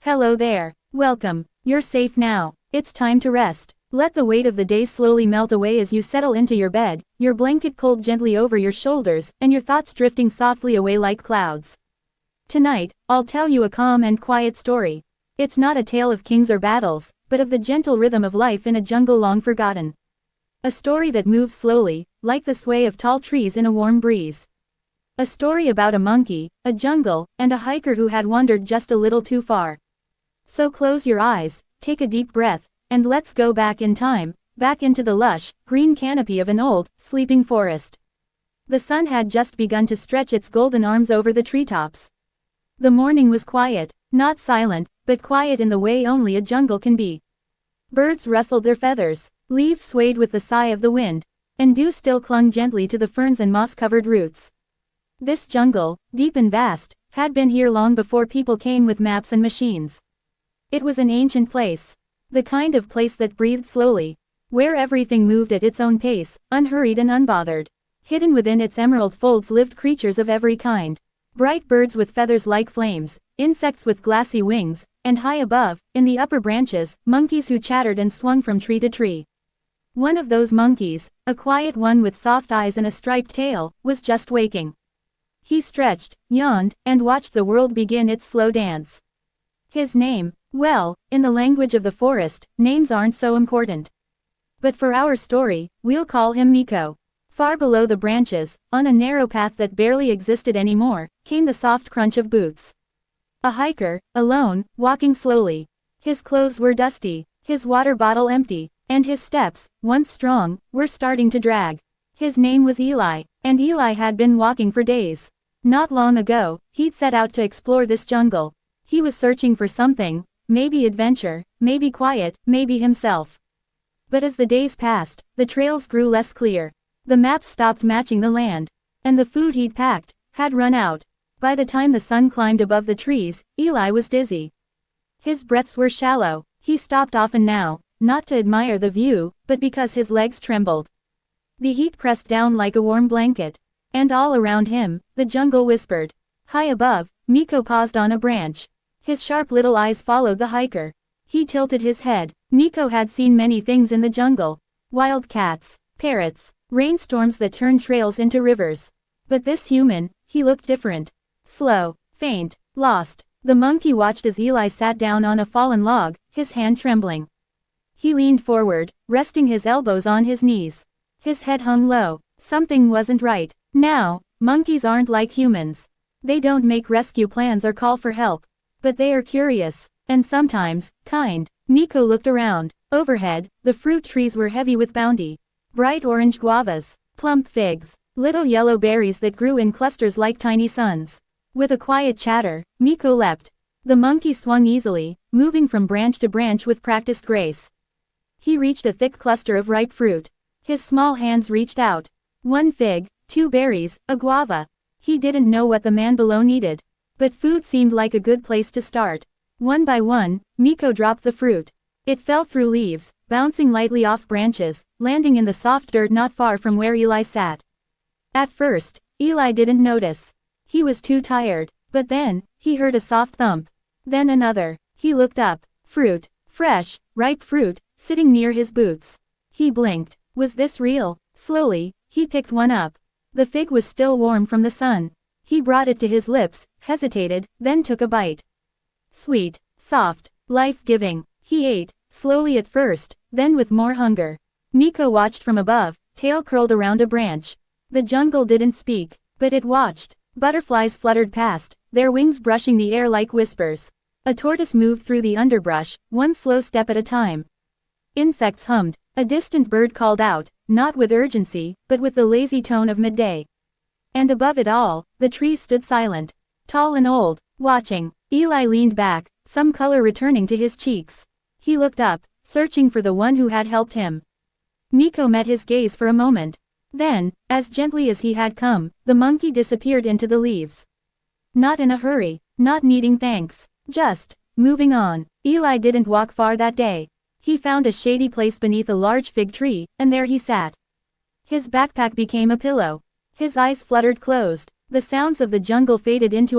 Hello there. Welcome. You're safe now. It's time to rest. Let the weight of the day slowly melt away as you settle into your bed, your blanket pulled gently over your shoulders, and your thoughts drifting softly away like clouds. Tonight, I'll tell you a calm and quiet story. It's not a tale of kings or battles, but of the gentle rhythm of life in a jungle long forgotten. A story that moves slowly, like the sway of tall trees in a warm breeze. A story about a monkey, a jungle, and a hiker who had wandered just a little too far. So close your eyes, take a deep breath, and let's go back in time, back into the lush, green canopy of an old, sleeping forest. The sun had just begun to stretch its golden arms over the treetops. The morning was quiet, not silent, but quiet in the way only a jungle can be. Birds rustled their feathers, leaves swayed with the sigh of the wind, and dew still clung gently to the ferns and moss-covered roots. This jungle, deep and vast, had been here long before people came with maps and machines. It was an ancient place. The kind of place that breathed slowly, where everything moved at its own pace, unhurried and unbothered. Hidden within its emerald folds lived creatures of every kind. Bright birds with feathers like flames, insects with glassy wings, and high above, in the upper branches, monkeys who chattered and swung from tree to tree. One of those monkeys, a quiet one with soft eyes and a striped tail, was just waking. He stretched, yawned, and watched the world begin its slow dance. His name, well, in the language of the forest, names aren't so important. But for our story, we'll call him Miko. Far below the branches, on a narrow path that barely existed anymore, came the soft crunch of boots. A hiker, alone, walking slowly. His clothes were dusty, his water bottle empty, and his steps, once strong, were starting to drag. His name was Eli, and Eli had been walking for days. Not long ago, he'd set out to explore this jungle. He was searching for something, maybe adventure, maybe quiet, maybe himself. But as the days passed, the trails grew less clear. The maps stopped matching the land. And the food he'd packed had run out. By the time the sun climbed above the trees, Eli was dizzy. His breaths were shallow. He stopped often now, not to admire the view, but because his legs trembled. The heat pressed down like a warm blanket. And all around him, the jungle whispered. High above, Miko paused on a branch. His sharp little eyes followed the hiker. He tilted his head. Miko had seen many things in the jungle. Wild cats, parrots, rainstorms that turned trails into rivers. But this human, he looked different. Slow, faint, lost. The monkey watched as Eli sat down on a fallen log, his hand trembling. He leaned forward, resting his elbows on his knees. His head hung low. Something wasn't right. Now, monkeys aren't like humans. They don't make rescue plans or call for help. But they are curious, and sometimes, kind. Miko looked around. Overhead, the fruit trees were heavy with bounty. Bright orange guavas, plump figs, little yellow berries that grew in clusters like tiny suns. With a quiet chatter, Miko leapt. The monkey swung easily, moving from branch to branch with practiced grace. He reached a thick cluster of ripe fruit. His small hands reached out. One fig, two berries, a guava. He didn't know what the man below needed. But food seemed like a good place to start. One by one, Miko dropped the fruit. It fell through leaves, bouncing lightly off branches, landing in the soft dirt not far from where Eli sat. At first, Eli didn't notice. He was too tired. But then, he heard a soft thump. Then another. He looked up. Fruit, fresh, ripe fruit, sitting near his boots. He blinked. Was this real? Slowly, he picked one up. The fig was still warm from the sun. He brought it to his lips, hesitated, then took a bite. Sweet, soft, life-giving. He ate, slowly at first, then with more hunger. Miko watched from above, tail curled around a branch. The jungle didn't speak, but it watched. Butterflies fluttered past, their wings brushing the air like whispers. A tortoise moved through the underbrush, one slow step at a time. Insects hummed. A distant bird called out, not with urgency, but with the lazy tone of midday. And above it all, the trees stood silent, tall and old, watching. Eli leaned back, some color returning to his cheeks. He looked up, searching for the one who had helped him. Miko met his gaze for a moment. Then, as gently as he had come, the monkey disappeared into the leaves. Not in a hurry, not needing thanks, just moving on. Eli didn't walk far that day. He found a shady place beneath a large fig tree, and there he sat. His backpack became a pillow. His eyes fluttered closed. The sounds of the jungle faded into a